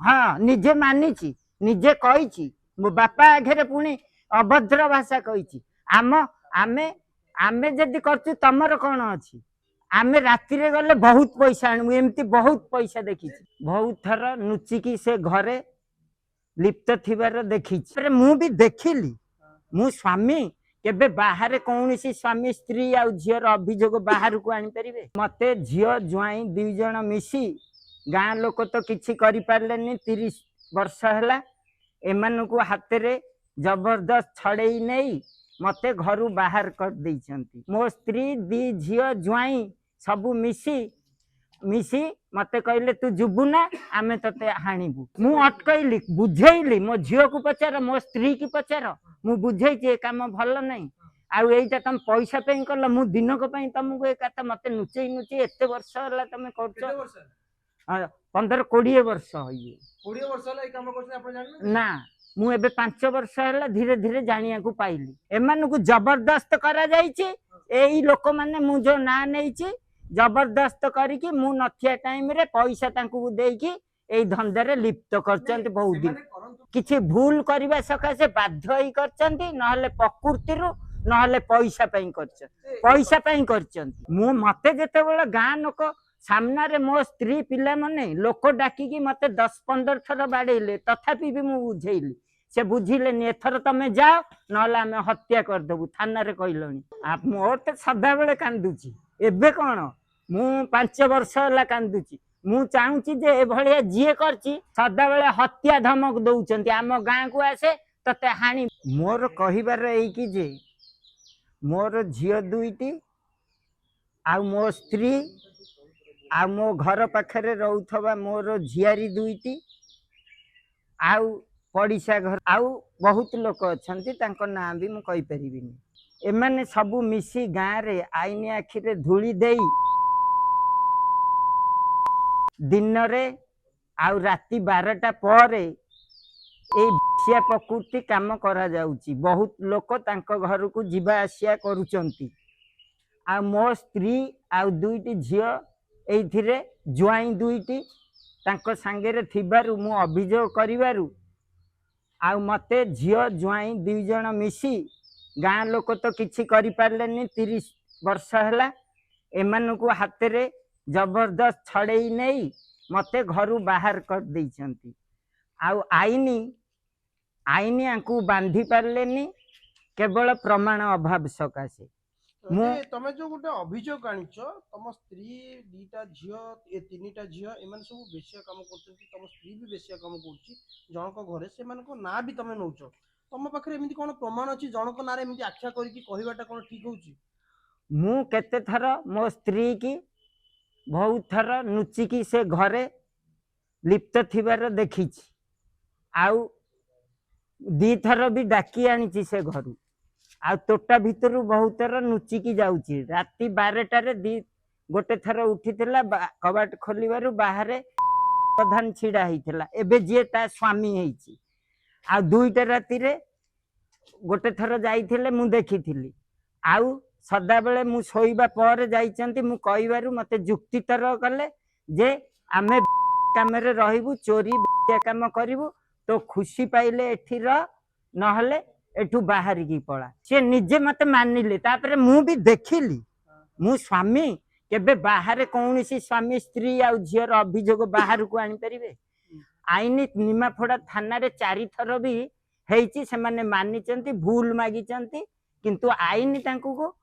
हाँ निजे मानिची निजे कही मो बापा आगे पुणी अभद्र भाषा कही आम आमे आमे जदि करछु तमर कौन अच्छी आमे राति रे गले बहुत पैसा आणु एमती बहुत पैसा देखी बहुत थर नुचिकी से घरे लिप्त थिबार देखी मु भी देखिली मु स्वामी केबे बाहर कौन स्वामी स्त्री आ झीर अभियोग बाहर को आनी परिबे मते झील जुआई दुई जन मिसी गाँ लोक तो किछि करि पारलेनी 30 वर्ष है एमान को हाथ रे जबरदस्त छड़े नहीं मते घरु बाहर कर देइछंती मो स्त्री दी झील जुआई सबू मिसी मिसी मते कहले तू जुबू ना आमे तते हाणीबू मु अटकैली बुझेइली मो झील को पचार मो स्त्री की पचार मु बुझेइछि ए काम भल नहीं आउ एइटा तुम पैसा पे कल मु दिनक पई तुमको ए कथा मते नुचेई नुचेई एते वर्ष होला तुम करछो 15-20 वर्ष होइए 20 वर्ष होला ए काम करछे आपण जानि ना मु एबे 5 वर्ष होला धीरे धीरे जानिया को पाइली एमान को जबरदस्त करा जाइछि एई लोक माने मु जो ना नैछि जबरदस्त करिकि मु नथिया टाइम रे पैसा तांकु देइकि एई धंधे लिप्त करचंती बहुत दिन किछि भूल करबा सकाशे बाध्य होई करचंती नहले प्रकृति रु नहले पैसा पई करचंती मु मते जेते बेला गां लोक सामना रे मो स्त्री पिला माने लोक डाकिकी मते 10-15 थर बाड़ेले तथापि भी मु बुझेइली से बुझिले एथर तमे जाओ नहले आमे हत्या कर देबू थाना रे कहलनी आप मोर त सदा बेले कांदुची एबे कोन मु 5 वर्ष होला कांदुची मु चाहूची जे ए भलिया जिए करची सदा बेले हत्या धमक दउचंती आम गां को आसे तते हानी मोर कहिबार एई कि जे मोर झियो दुईटी आ मो स्त्री आ मो घर पाखरे रहउथबा मोर झियारी दुईटी आउ पड़िशा घर आउ बहुत लोक अछंती तांको नाम भी मु कहि परिबिनी एमाने सबु मिसी गाँ रे आईनी आखिरे धूली देई दिन रे आउ राति 12टा पर ए प्रकृति काम करा जाउची बहुत लोक तांको घर को जीवा आसिया करूचंती आ मो स्त्री आउ दुईटी झियो एइथिरे जुआई दुईटी तांको सांगेरे थिबारु मु अभियोग करिवारु आउ मते झियो जुआई दुई जन मिसी गाँ लोक तो किछि करि पारलेनी 30 वर्ष है एमान को हाथ रे जबरदस्त छड़े नहीं मते घरु बाहर कर देइछंती आउ आईनी आईनी आंकु बांधी पारलेनी केवल प्रमाण अभाव सकाशे तमे जो गोटे अभियोग आनिछ तम स्त्री दीटा झियो ए तीनटा झियो एमान सब बेसिया काम करछंती तम स्त्री भी बेसिया काम करछि जनक घरे से मान को ना भी तमे नउछ तम पाखरे एमिति कोन प्रमाण अछि जनक नारे एमिति आख्या करी कि कहिबाटा कोन ठीक होउछि मु केते थर मो स्त्री की बहुत थर नुचिकी से घरे लिप्त थिबार देखिछि आउ दी थर भी डाकी आनिछि से घरु आ तोटा भितरु बहुत थर नुचिकी जाउछि राति 12टा रे दी गोटे थर उठिथिला कबाट खोलिबारु बाहरे प्रधान छिड़ा हिथिला एबे जे ता स्वामी हेछि आ 2टा राति रे गोटे थर जाइथिले मु देखिथिली आउ सदा बेले मु सोइबा पर जाइचंती मु कहिबारु मते जुक्ति तर कले जे आमे कामरे रहिबु चोरी काम करिवु तो खुशी पाइले एठी र नहले एठू बाहर की पड़ा से निजे मते मानिले तापरे मु भी देखिली मु स्वामी केबे बाहर कौन स्वामी स्त्री आ झीर अभियोग बाहर को आनी परिबे आईनी निमाफड़ा थाना रे 4 थर भी हेइची से माने मानिचंती भूल मागिचंती किंतु आईनी तांकू को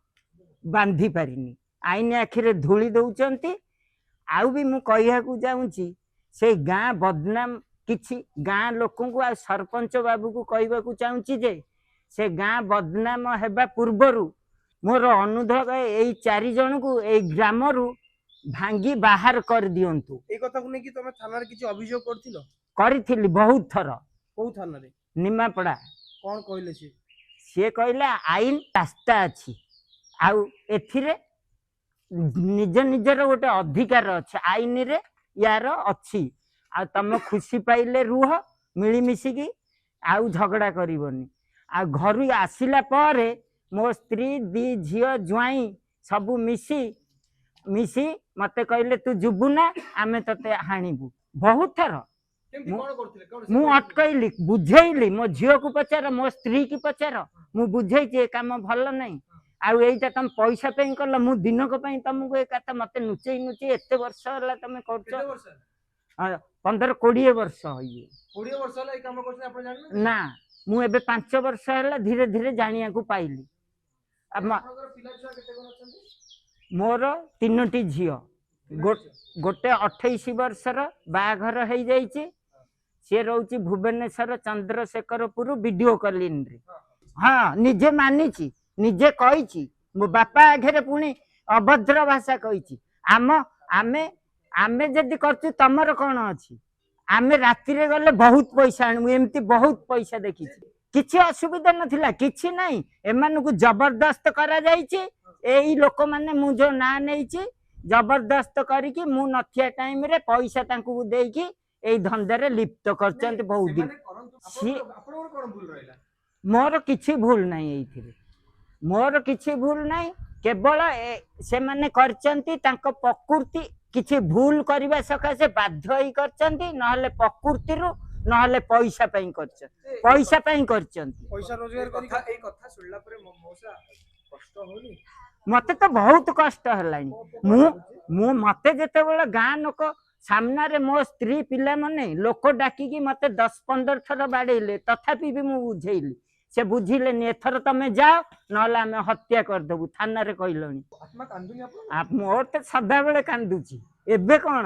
बांधी पारिनी आईनी आखिरे धूली दउचंती आउ भी मु कहिया को जाउची से गाँ बदनाम किछि गाँ लोकन को आ सरपंच बाबू को कहबा को चाहूची जे से गाँ बदनाम हेबा पूर्वरु मोर अनुरोध एई 4 जन को एई ग्राम रु भांगी बाहर कर दियंतु ए कथा को नै कि तमे थाना रे किछि अभियोग करथिलो करिथिली बहुत थर को थाना रे निमापड़ा कोन कहले से कहला आईन रास्ता अछि आउ एथिरे निज निजर गोटे अधिकार अछि आईन रे यार अछि आ तम खुशी पाइले रुह मिलीमिशी की आउ झगड़ा करिवनी आ घर आसिला पर मो स्त्री दी झियो जुआई सबू मिसी मिसी मते कहले तू जुबू ना आमे तते हाणीबू बहुत थर କେମିତି କଣ କରୁଥିଲେ କଣ ମୁଁ ଅଟକେଇଲି ବୁଝେଇଲି ମୋ ଝିଅକୁ ପଚାର ମୋ ସ୍ତ୍ରୀ କି ପଚାର ମୁଁ ବୁଝେଇଛି ଏ କାମ ଭଲ ନାହିଁ ଆଉ ଏଇଟା ତମେ ପଇସା ପାଇଁ କଲ ମୁଁ ଦିନକ ପାଇଁ ତମକୁ ଏ କଥା ମତେ ନୁଚେଇ ନୁଚେଇ ଏତେ ବର୍ଷ ହେଲା ତମେ କରୁଛ କେତେ ବର୍ଷ 15-20 ବର୍ଷ ଇଏ 20 ବର୍ଷ ହେଲା ଏଇ କାମ କରୁଛନ୍ତି ଆପଣ ଜାଣିନାହାନ୍ତି? ନା ମୁଁ ଏବେ 5 ବର୍ଷ ହେଲା ଧୀରେ ଧୀରେ ଜାଣିବାକୁ ପାଇଲି ଆପଣଙ୍କର ପିଲା ଛୁଆ କେତେ କଣ ଅଛନ୍ତି? ମୋର 3ଟି ଝିଅ ଗୋଟେ 28 ବର୍ଷର ବାହାଘର ହେଇଯାଇଛି ସିଏ ରହୁଛି ଭୁବନେଶ୍ୱର ଚନ୍ଦ୍ରଶେଖରପୁର ବିଡିଓ କଲୋନୀରେ ହଁ ନିଜେ ମାନିଛି ନିଜେ କହିଛି ମୋ ବାପା ଆଗରେ ପୁଣି ଅଭଦ୍ର ଭାଷା କହିଛି ଆମେ ଆମେ ଯଦି କରୁଛୁ ତମର କଣ ଅଛି ଆମେ ରାତିରେ ଗଲେ ବହୁତ ପଇସା ଆଣିବୁ ଏମିତି ବହୁତ ପଇସା ଦେଖିଛି କିଛି ଅସୁବିଧା ନଥିଲା କିଛି ନାହିଁ ଏମାନଙ୍କୁ ଜବରଦସ୍ତ କରାଯାଇଛି ଏଇ ଲୋକମାନେ ମୁଁ ଯୋଉ ନାଁ ନେଇଛି ଜବରଦସ୍ତ କରିକି ମୁଁ ନଥିବା ଟାଇମରେ ପଇସା ତାଙ୍କୁ ଦେଇକି ଏଇ ଧନ୍ଦାରେ ଲିପ୍ତ କରିଛନ୍ତି ବହୁତ ଦିନ ମୋର କିଛି ଭୁଲ ନାହିଁ ଏଇଥିରେ ମୋର କିଛି ଭୁଲ ନାହିଁ କେବଳ ସେମାନେ କରିଛନ୍ତି ତାଙ୍କ ପ୍ରକୃତି କିଛି ଭୁଲ କରିବା ସକାଶେ ବାଧ୍ୟ ହେଇ କରିଛନ୍ତି ନହେଲେ ପ୍ରକୃତିରୁ ନହେଲେ ପଇସା ପାଇଁ କରିଛନ୍ତି ପଇସା ପାଇଁ କରିଛନ୍ତି ପଇସା ରୋଜଗାର କରି ଏଇ କଥା ଶୁଣିଲା ପରେ ମଉସା କଷ୍ଟ ହଉନି ମତେ ତ ବହୁତ କଷ୍ଟ ହେଲାଣି ମୁଁ ମତେ ଯେତେବେଳେ ଗାଁ ଲୋକ ସାମ୍ନାରେ ମୋ ସ୍ତ୍ରୀ ପିଲାମାନେ ଲୋକ ଡାକିକି ମତେ 10-15 ଥର ବାଡେଇଲେ ତଥାପି ବି ମୁଁ ବୁଝେଇଲି ସେ ବୁଝିଲେନି ଏଥର ତମେ ଯାଅ ନହେଲେ ଆମେ ହତ୍ୟା କରିଦେବୁ ଥାନାରେ କହିଲଣି ମୋର ତ ସଦାବେଳେ କାନ୍ଦୁଛି ଏବେ କଣ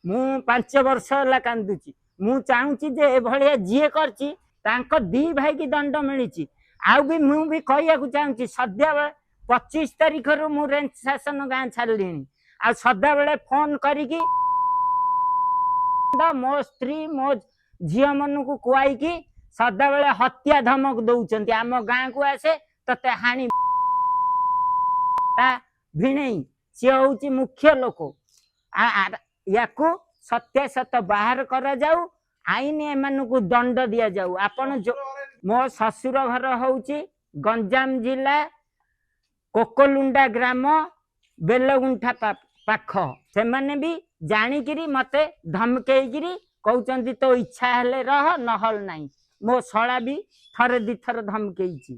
ମୁଁ 5 ବର୍ଷ ହେଲା କାନ୍ଦୁଛି ମୁଁ ଚାହୁଁଛି ଯେ ଏଭଳିଆ ଯିଏ କରିଛି ତାଙ୍କ 2 ଭାଇକି ଦଣ୍ଡ ମିଳିଛି ଆଉ ବି ମୁଁ ବି କହିବାକୁ ଚାହୁଁଛି ସଦାବେଳେ 25 ତାରିଖରୁ ମୁଁ ରେଞ୍ଜ ଶାସନ ଗାଁ ଛାଡ଼ିଲିଣି ଆଉ ସଦାବେଳେ ଫୋନ କରିକି ମୋ ସ୍ତ୍ରୀ ମୋ ଝିଅ ମାନଙ୍କୁ କୁଆଇକି ସଦାବେଳେ ହତ୍ୟା ଧମକ ଦଉଛନ୍ତି ଆମ ଗାଁକୁ ଆସେ ତତେ ହାଣି ଭିଣେଇ ସିଏ ହଉଛି ମୁଖ୍ୟ ଲୋକ ୟାକୁ ସତ୍ୟାସତ ବାହାର କରାଯାଉ ଆଇନ ଏମାନଙ୍କୁ ଦଣ୍ଡ ଦିଆଯାଉ ଆପଣ ମୋ ଶ୍ୱଶୁର ଘର ହଉଛି ଗଞ୍ଜାମ ଜିଲ୍ଲା କୋକଲୁଣ୍ଡା ଗ୍ରାମ ବେଲଗୁଣ୍ଠା ପାଖ ସେମାନେ ବି ଜାଣିକିରି ମତେ ଧମକେଇକିରି କହୁଛନ୍ତି ତୋ ଇଚ୍ଛା ହେଲେ ରହ ନହେଲେ ନାହିଁ ମୋ ଶଳା ବି ଥରେ 2 ଥର ଧମକେଇଛି